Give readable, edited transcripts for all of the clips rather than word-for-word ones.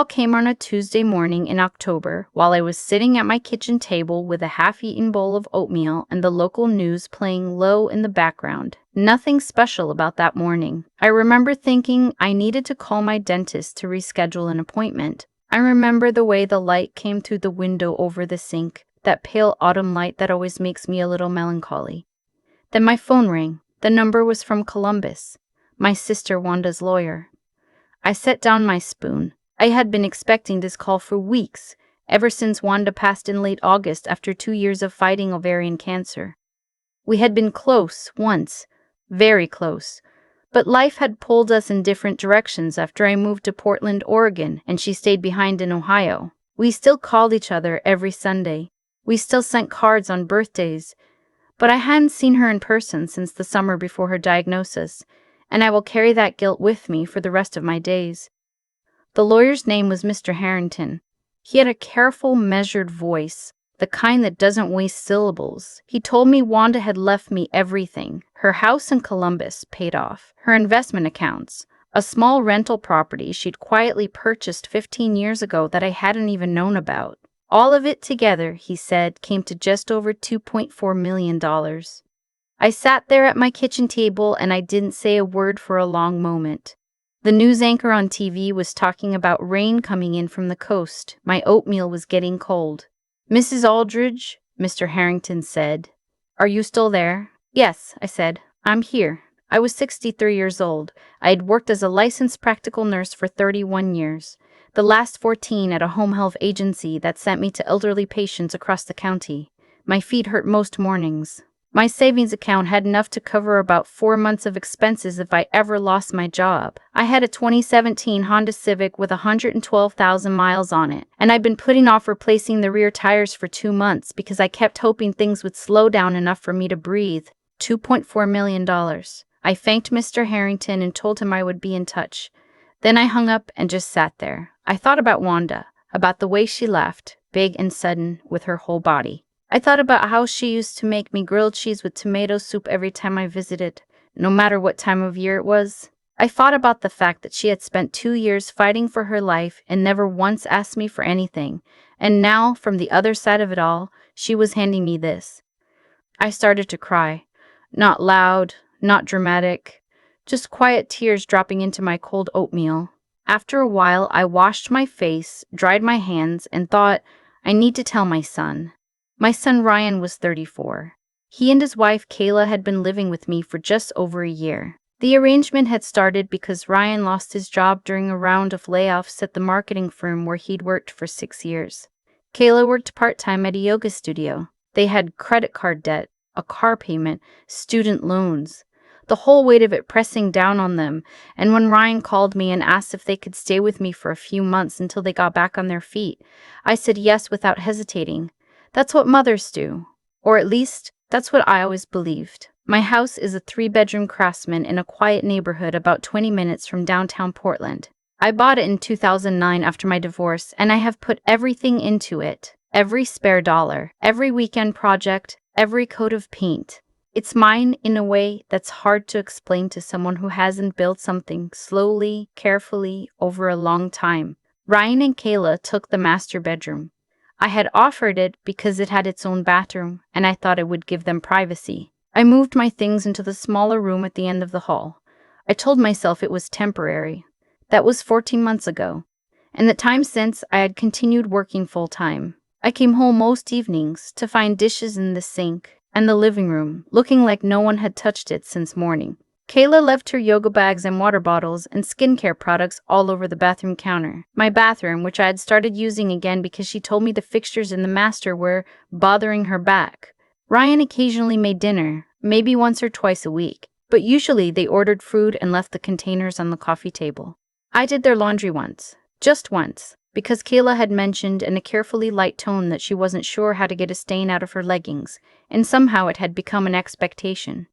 call came on a Tuesday morning in October while I was sitting at my kitchen table with a half-eaten bowl of oatmeal and the local news playing low in the background. Nothing special about that morning. I remember thinking I needed to call my dentist to reschedule an appointment. I remember the way the light came through the window over the sink, that pale autumn light that always makes me a little melancholy. Then my phone rang. The number was from Columbus, my sister Wanda's lawyer. I set down my spoon. I had been expecting this call for weeks, ever since Wanda passed in late August after 2 years of fighting ovarian cancer. We had been close once, very close, but life had pulled us in different directions after I moved to Portland, Oregon, and she stayed behind in Ohio. We still called each other every Sunday. We still sent cards on birthdays, but I hadn't seen her in person since the summer before her diagnosis, and I will carry that guilt with me for the rest of my days. The lawyer's name was Mr. Harrington. He had a careful, measured voice, the kind that doesn't waste syllables. He told me Wanda had left me everything. Her house in Columbus paid off, her investment accounts, a small rental property she'd quietly purchased 15 years ago that I hadn't even known about. All of it together, he said, came to just over $2.4 million. I sat there at my kitchen table and I didn't say a word for a long moment. The news anchor on TV was talking about rain coming in from the coast. My oatmeal was getting cold. "Mrs. Aldridge," Mr. Harrington said, "are you still there?" "Yes," I said. "I'm here." I was 63 years old. I had worked as a licensed practical nurse for 31 years, the last 14 at a home health agency that sent me to elderly patients across the county. My feet hurt most mornings. My savings account had enough to cover about 4 months of expenses if I ever lost my job. I had a 2017 Honda Civic with 112,000 miles on it, and I'd been putting off replacing the rear tires for 2 months because I kept hoping things would slow down enough for me to breathe. $2.4 million. I thanked Mr. Harrington and told him I would be in touch. Then I hung up and just sat there. I thought about Wanda, about the way she left, big and sudden, with her whole body. I thought about how she used to make me grilled cheese with tomato soup every time I visited, no matter what time of year it was. I thought about the fact that she had spent 2 years fighting for her life and never once asked me for anything, and now, from the other side of it all, she was handing me this. I started to cry. Not loud, not dramatic, just quiet tears dropping into my cold oatmeal. After a while, I washed my face, dried my hands, and thought, I need to tell my son. My son Ryan was 34. He and his wife Kayla had been living with me for just over a year. The arrangement had started because Ryan lost his job during a round of layoffs at the marketing firm where he'd worked for 6 years. Kayla worked part-time at a yoga studio. They had credit card debt, a car payment, student loans, the whole weight of it pressing down on them, and when Ryan called me and asked if they could stay with me for a few months until they got back on their feet, I said yes without hesitating. That's what mothers do. Or at least, that's what I always believed. My house is a 3-bedroom Craftsman in a quiet neighborhood about 20 minutes from downtown Portland. I bought it in 2009 after my divorce, and I have put everything into it. Every spare dollar, every weekend project, every coat of paint. It's mine in a way that's hard to explain to someone who hasn't built something slowly, carefully, over a long time. Ryan and Kayla took the master bedroom. I had offered it because it had its own bathroom, and I thought it would give them privacy. I moved my things into the smaller room at the end of the hall. I told myself it was temporary. That was 14 months ago. And the time since, I had continued working full-time. I came home most evenings to find dishes in the sink and the living room, looking like no one had touched it since morning. Kayla left her yoga bags and water bottles and skincare products all over the bathroom counter. My bathroom, which I had started using again because she told me the fixtures in the master were bothering her back. Ryan occasionally made dinner, maybe once or twice a week, but usually they ordered food and left the containers on the coffee table. I did their laundry once, just once, because Kayla had mentioned in a carefully light tone that she wasn't sure how to get a stain out of her leggings, and somehow it had become an expectation.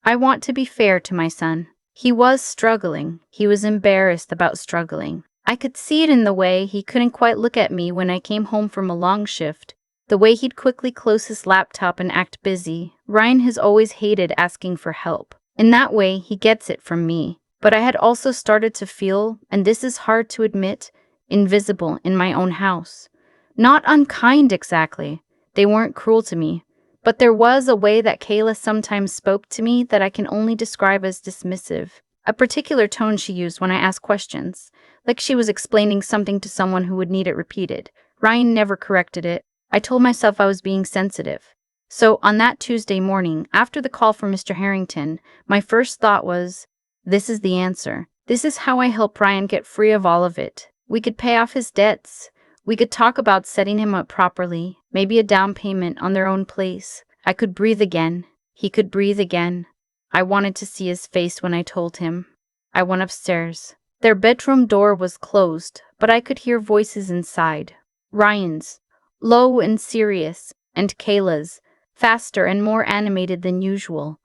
I want to be fair to my son. He was struggling. He was embarrassed about struggling. I could see it in the way he couldn't quite look at me when I came home from a long shift, the way he'd quickly close his laptop and act busy. Ryan has always hated asking for help. In that way, he gets it from me. But I had also started to feel, and this is hard to admit, invisible in my own house. Not unkind exactly. They weren't cruel to me. But there was a way that Kayla sometimes spoke to me that I can only describe as dismissive. A particular tone she used when I asked questions, like she was explaining something to someone who would need it repeated. Ryan never corrected it. I told myself I was being sensitive. So, on that Tuesday morning, after the call from Mr. Harrington, my first thought was, this is the answer. This is how I help Ryan get free of all of it. We could pay off his debts. We could talk about setting him up properly, maybe a down payment on their own place. I could breathe again. He could breathe again. I wanted to see his face when I told him. I went upstairs. Their bedroom door was closed, but I could hear voices inside. Ryan's, low and serious, and Kayla's, faster and more animated than usual.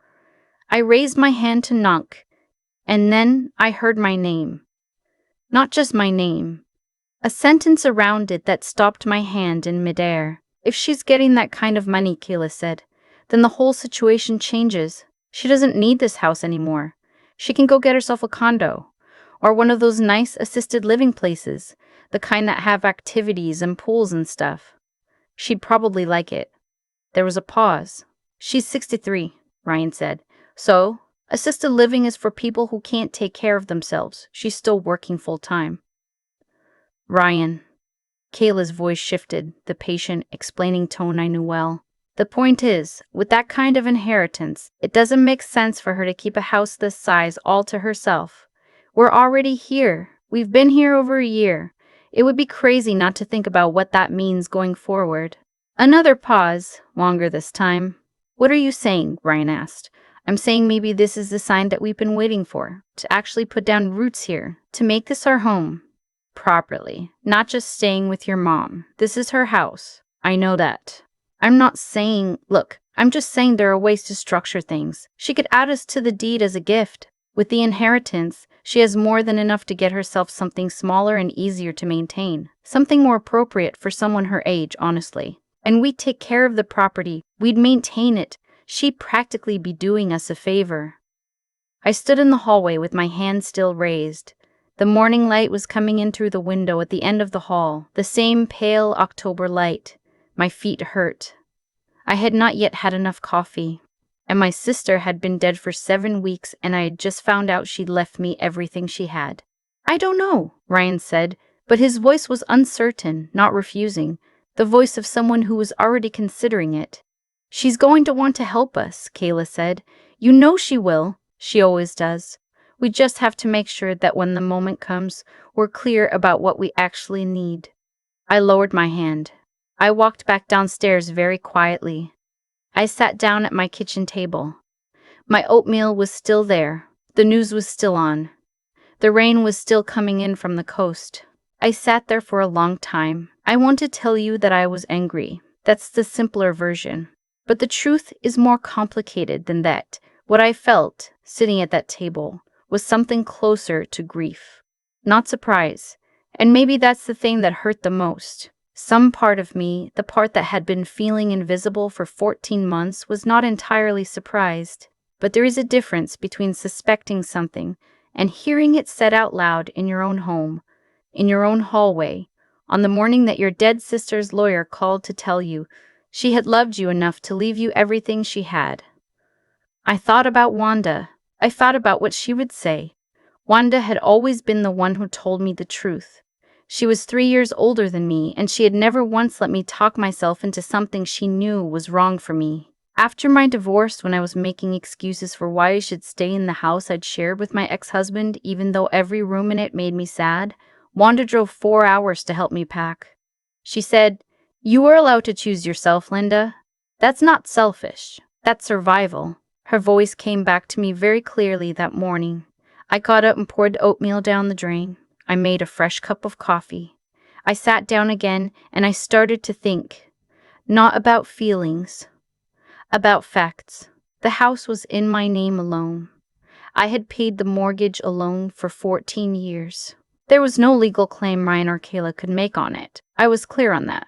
I raised my hand to knock, and then I heard my name. Not just my name. A sentence around it that stopped my hand in midair. If she's getting that kind of money, Kayla said, then the whole situation changes. She doesn't need this house anymore. She can go get herself a condo, or one of those nice assisted living places, the kind that have activities and pools and stuff. She'd probably like it. There was a pause. She's 63, Ryan said. So, assisted living is for people who can't take care of themselves. She's still working full-time. Ryan. Kayla's voice shifted, the patient, explaining tone I knew well. The point is, with that kind of inheritance, it doesn't make sense for her to keep a house this size all to herself. We're already here. We've been here over a year. It would be crazy not to think about what that means going forward. Another pause, longer this time. What are you saying? Ryan asked. I'm saying maybe this is the sign that we've been waiting for, to actually put down roots here, to make this our home. Properly, not just staying with your mom. This is her house. I know that. I'm just saying there are ways to structure things. She could add us to the deed as a gift. With the inheritance, she has more than enough to get herself something smaller and easier to maintain. Something more appropriate for someone her age, honestly. And we'd take care of the property. We'd maintain it. She'd practically be doing us a favor. I stood in the hallway with my hand still raised. The morning light was coming in through the window at the end of the hall, the same pale October light. My feet hurt. I had not yet had enough coffee, and my sister had been dead for 7 weeks, and I had just found out she'd left me everything she had. I don't know, Ryan said, but his voice was uncertain, not refusing, the voice of someone who was already considering it. She's going to want to help us, Kayla said. You know she will. She always does. We just have to make sure that when the moment comes, we're clear about what we actually need. I lowered my hand. I walked back downstairs very quietly. I sat down at my kitchen table. My oatmeal was still there. The news was still on. The rain was still coming in from the coast. I sat there for a long time. I want to tell you that I was angry. That's the simpler version. But the truth is more complicated than that. What I felt, sitting at that table, was something closer to grief. Not surprise. And maybe that's the thing that hurt the most. Some part of me, the part that had been feeling invisible for 14 months, was not entirely surprised. But there is a difference between suspecting something and hearing it said out loud in your own home, in your own hallway, on the morning that your dead sister's lawyer called to tell you she had loved you enough to leave you everything she had. I thought about Wanda. I thought about what she would say. Wanda had always been the one who told me the truth. She was 3 years older than me, and she had never once let me talk myself into something she knew was wrong for me. After my divorce, when I was making excuses for why I should stay in the house I'd shared with my ex-husband, even though every room in it made me sad, Wanda drove 4 hours to help me pack. She said, "You are allowed to choose yourself, Linda. That's not selfish. That's survival." Her voice came back to me very clearly that morning. I got up and poured oatmeal down the drain. I made a fresh cup of coffee. I sat down again and I started to think. Not about feelings. About facts. The house was in my name alone. I had paid the mortgage alone for 14 years. There was no legal claim Ryan or Kayla could make on it. I was clear on that.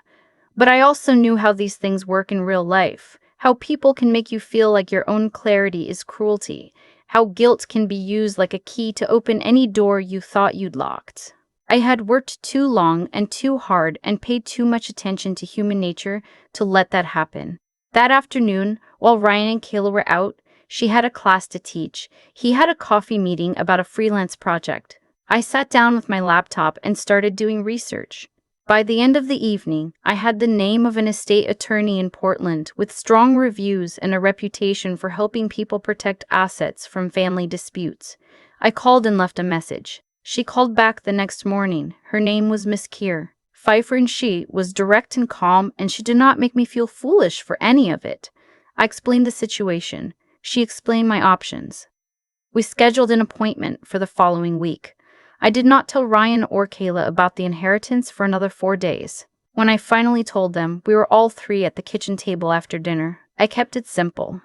But I also knew how these things work in real life. How people can make you feel like your own clarity is cruelty. How guilt can be used like a key to open any door you thought you'd locked. I had worked too long and too hard and paid too much attention to human nature to let that happen. That afternoon, while Ryan and Kayla were out, she had a class to teach. He had a coffee meeting about a freelance project. I sat down with my laptop and started doing research. By the end of the evening, I had the name of an estate attorney in Portland with strong reviews and a reputation for helping people protect assets from family disputes. I called and left a message. She called back the next morning. Her name was Miss Keir. Pfeiffer, and she was direct and calm, and she did not make me feel foolish for any of it. I explained the situation. She explained my options. We scheduled an appointment for the following week. I did not tell Ryan or Kayla about the inheritance for another 4 days. When I finally told them, we were all three at the kitchen table after dinner. I kept it simple.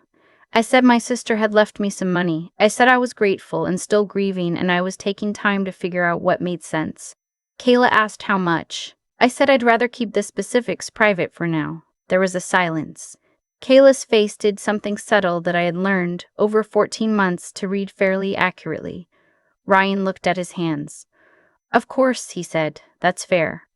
I said my sister had left me some money. I said I was grateful and still grieving, and I was taking time to figure out what made sense. Kayla asked how much. I said I'd rather keep the specifics private for now. There was a silence. Kayla's face did something subtle that I had learned over 14 months to read fairly accurately. Ryan looked at his hands. Of course, he said. That's fair.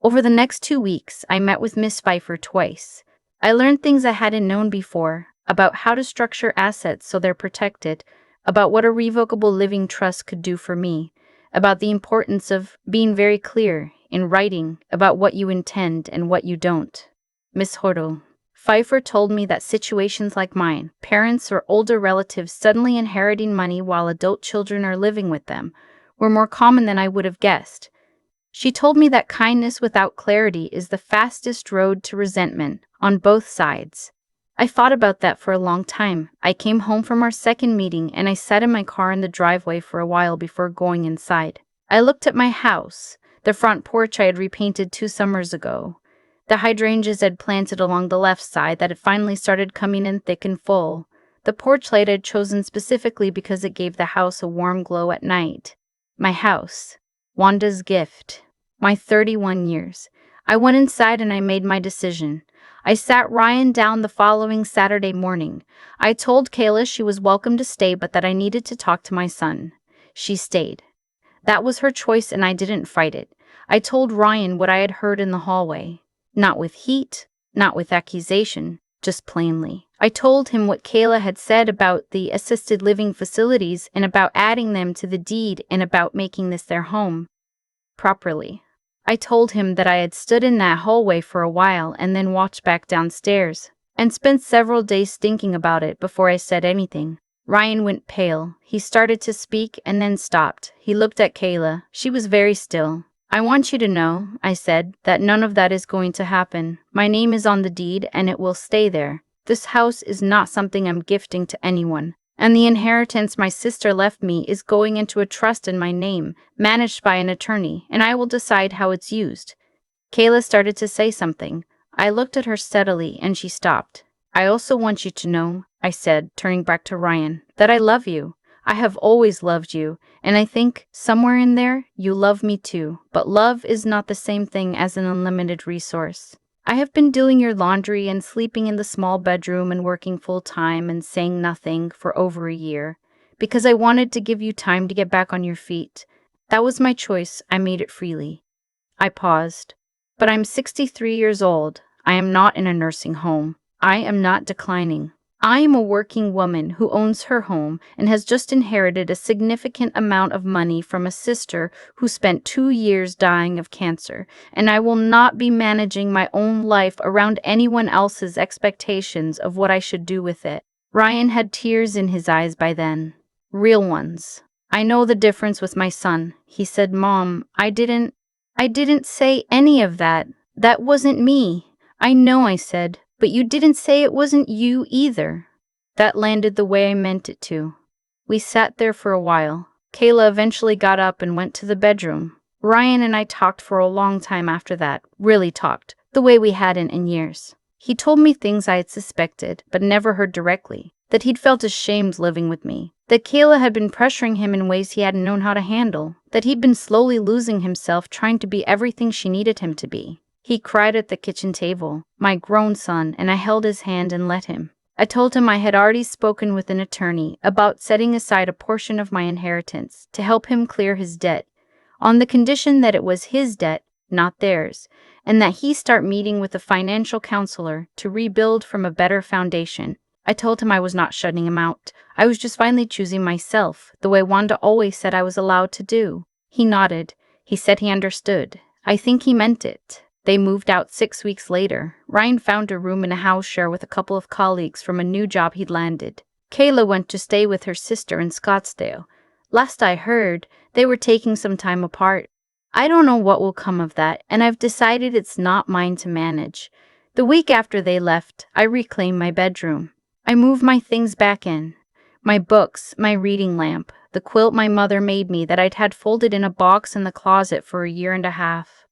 Over the next 2 weeks, I met with Miss Pfeiffer twice. I learned things I hadn't known before, about how to structure assets so they're protected, about what a revocable living trust could do for me, about the importance of being very clear in writing about what you intend and what you don't. Miss Hortle, Pfeiffer told me that situations like mine, parents or older relatives suddenly inheriting money while adult children are living with them, were more common than I would have guessed. She told me that kindness without clarity is the fastest road to resentment on both sides. I thought about that for a long time. I came home from our second meeting and I sat in my car in the driveway for a while before going inside. I looked at my house, the front porch I had repainted 2 summers ago, the hydrangeas I'd planted along the left side that had finally started coming in thick and full, the porch light I'd chosen specifically because it gave the house a warm glow at night. My house, Wanda's gift, my 31 years. I went inside and I made my decision. I sat Ryan down the following Saturday morning. I told Kayla she was welcome to stay, but that I needed to talk to my son. She stayed. That was her choice and I didn't fight it. I told Ryan what I had heard in the hallway. Not with heat, not with accusation, just plainly. I told him what Kayla had said about the assisted living facilities and about adding them to the deed and about making this their home. Properly. I told him that I had stood in that hallway for a while and then walked back downstairs, and spent several days thinking about it before I said anything. Ryan went pale. He started to speak and then stopped. He looked at Kayla. She was very still. I want you to know, I said, that none of that is going to happen. My name is on the deed and it will stay there. This house is not something I'm gifting to anyone. And the inheritance my sister left me is going into a trust in my name, managed by an attorney, and I will decide how it's used. Kayla started to say something. I looked at her steadily, and she stopped. I also want you to know, I said, turning back to Ryan, that I love you. I have always loved you, and I think, somewhere in there, you love me too. But love is not the same thing as an unlimited resource. I have been doing your laundry and sleeping in the small bedroom and working full-time and saying nothing for over a year, because I wanted to give you time to get back on your feet. That was my choice. I made it freely. I paused. But I'm 63 years old. I am not in a nursing home. I am not declining. I am a working woman who owns her home and has just inherited a significant amount of money from a sister who spent 2 years dying of cancer, and I will not be managing my own life around anyone else's expectations of what I should do with it. Ryan had tears in his eyes by then. Real ones. I know the difference with my son. He said, Mom, I didn't say any of that. That wasn't me. I know, I said. But you didn't say it wasn't you either. That landed the way I meant it to. We sat there for a while. Kayla eventually got up and went to the bedroom. Ryan and I talked for a long time after that. Really talked. The way we hadn't in years. He told me things I had suspected, but never heard directly. That he'd felt ashamed living with me. That Kayla had been pressuring him in ways he hadn't known how to handle. That he'd been slowly losing himself trying to be everything she needed him to be. He cried at the kitchen table, my grown son, and I held his hand and let him. I told him I had already spoken with an attorney about setting aside a portion of my inheritance to help him clear his debt. on the condition that it was his debt, not theirs, and that he start meeting with a financial counselor to rebuild from a better foundation. I told him I was not shutting him out. I was just finally choosing myself, the way Wanda always said I was allowed to do. He nodded. He said he understood. I think he meant it. They moved out 6 weeks later. Ryan found a room in a house share with a couple of colleagues from a new job he'd landed. Kayla went to stay with her sister in Scottsdale. Last I heard, they were taking some time apart. I don't know what will come of that, and I've decided it's not mine to manage. The week after they left, I reclaimed my bedroom. I moved my things back in. My books, my reading lamp, the quilt my mother made me that I'd had folded in a box in the closet for a year and a half.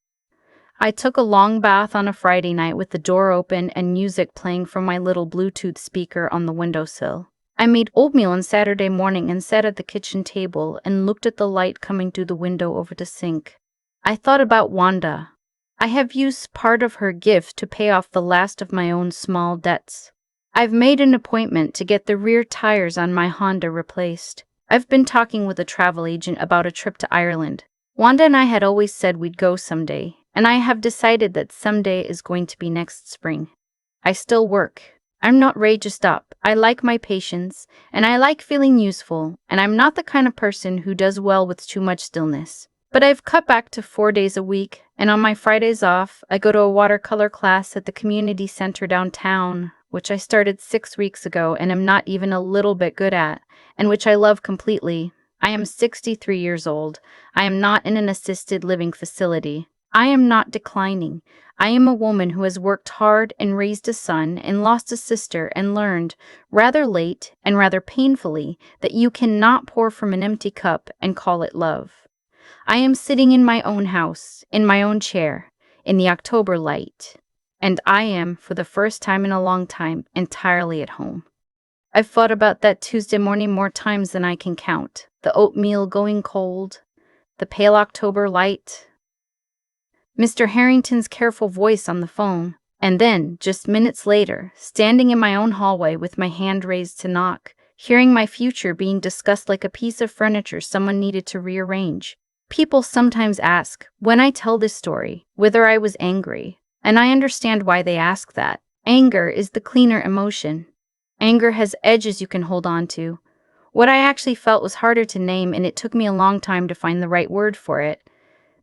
I took a long bath on a Friday night with the door open and music playing from my little Bluetooth speaker on the windowsill. I made oatmeal on Saturday morning and sat at the kitchen table and looked at the light coming through the window over the sink. I thought about Wanda. I have used part of her gift to pay off the last of my own small debts. I've made an appointment to get the rear tires on my Honda replaced. I've been talking with a travel agent about a trip to Ireland. Wanda and I had always said we'd go someday, and I have decided that someday is going to be next spring. I still work. I'm not ready to stop. I like my patience, and I like feeling useful, and I'm not the kind of person who does well with too much stillness. But I've cut back to 4 days a week, and on my Fridays off, I go to a watercolor class at the community center downtown, which I started 6 weeks ago and am not even a little bit good at, and which I love completely. I am 63 years old. I am not in an assisted living facility. I am not declining. I am a woman who has worked hard and raised a son and lost a sister and learned, rather late and rather painfully, that you cannot pour from an empty cup and call it love. I am sitting in my own house, in my own chair, in the October light, and I am, for the first time in a long time, entirely at home. I've thought about that Tuesday morning more times than I can count. The oatmeal going cold, the pale October light, Mr. Harrington's careful voice on the phone, and then, just minutes later, standing in my own hallway with my hand raised to knock, hearing my future being discussed like a piece of furniture someone needed to rearrange. People sometimes ask, when I tell this story, whether I was angry, and I understand why they ask that. Anger is the cleaner emotion. Anger has edges you can hold on to. What I actually felt was harder to name, and it took me a long time to find the right word for it.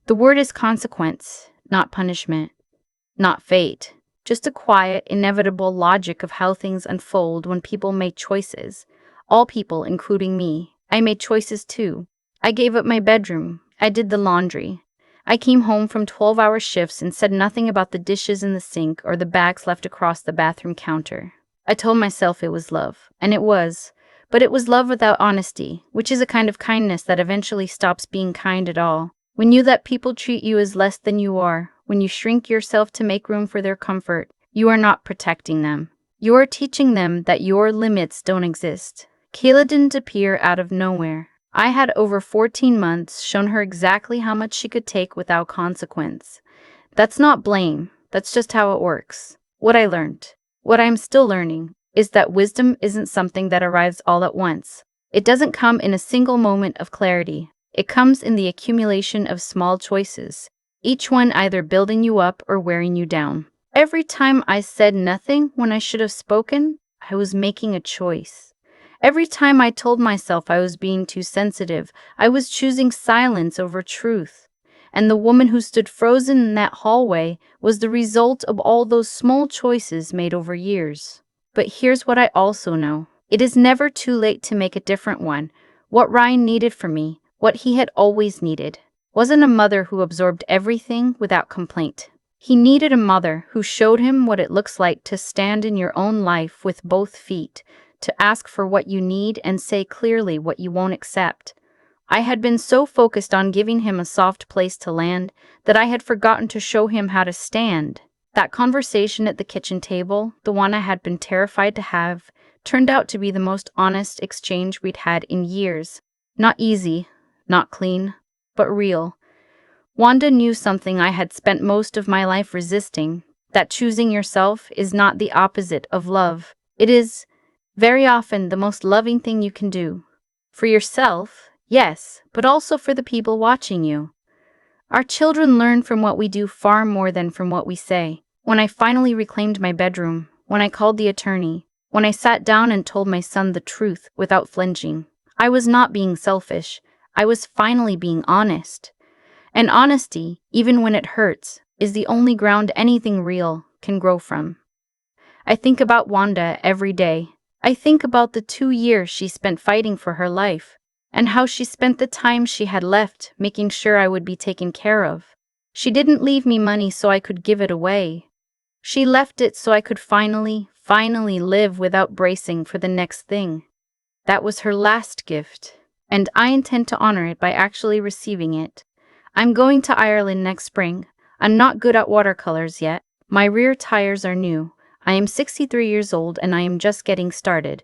The word is consequence, not punishment, not fate, just a quiet, inevitable logic of how things unfold when people make choices. All people, including me. I made choices too. I gave up my bedroom. I did the laundry. I came home from 12-hour shifts and said nothing about the dishes in the sink or the bags left across the bathroom counter. I told myself it was love, and it was. But it was love without honesty, which is a kind of kindness that eventually stops being kind at all. When you let people treat you as less than you are, when you shrink yourself to make room for their comfort, you are not protecting them. You are teaching them that your limits don't exist. Kayla didn't appear out of nowhere. I had over 14 months shown her exactly how much she could take without consequence. That's not blame, that's just how it works. What I learned, what I'm still learning, is that wisdom isn't something that arrives all at once. It doesn't come in a single moment of clarity. It comes in the accumulation of small choices, each one either building you up or wearing you down. Every time I said nothing when I should have spoken, I was making a choice. Every time I told myself I was being too sensitive, I was choosing silence over truth. And the woman who stood frozen in that hallway was the result of all those small choices made over years. But here's what I also know. It is never too late to make a different one. What Ryan needed from me, what he had always needed, wasn't a mother who absorbed everything without complaint. He needed a mother who showed him what it looks like to stand in your own life with both feet, to ask for what you need and say clearly what you won't accept. I had been so focused on giving him a soft place to land that I had forgotten to show him how to stand. That conversation at the kitchen table, the one I had been terrified to have, turned out to be the most honest exchange we'd had in years. Not easy, not clean, but real. Wanda knew something I had spent most of my life resisting, that choosing yourself is not the opposite of love. It is, very often, the most loving thing you can do. For yourself, yes, but also for the people watching you. Our children learn from what we do far more than from what we say. When I finally reclaimed my bedroom, when I called the attorney, when I sat down and told my son the truth without flinching, I was not being selfish. I was finally being honest. And honesty, even when it hurts, is the only ground anything real can grow from. I think about Wanda every day. I think about the 2 years she spent fighting for her life, and how she spent the time she had left making sure I would be taken care of. She didn't leave me money so I could give it away. She left it so I could finally live without bracing for the next thing. That was her last gift, and I intend to honor it by actually receiving it. I'm going to Ireland next spring. I'm not good at watercolors yet. My rear tires are new. I am 63 years old and I am just getting started.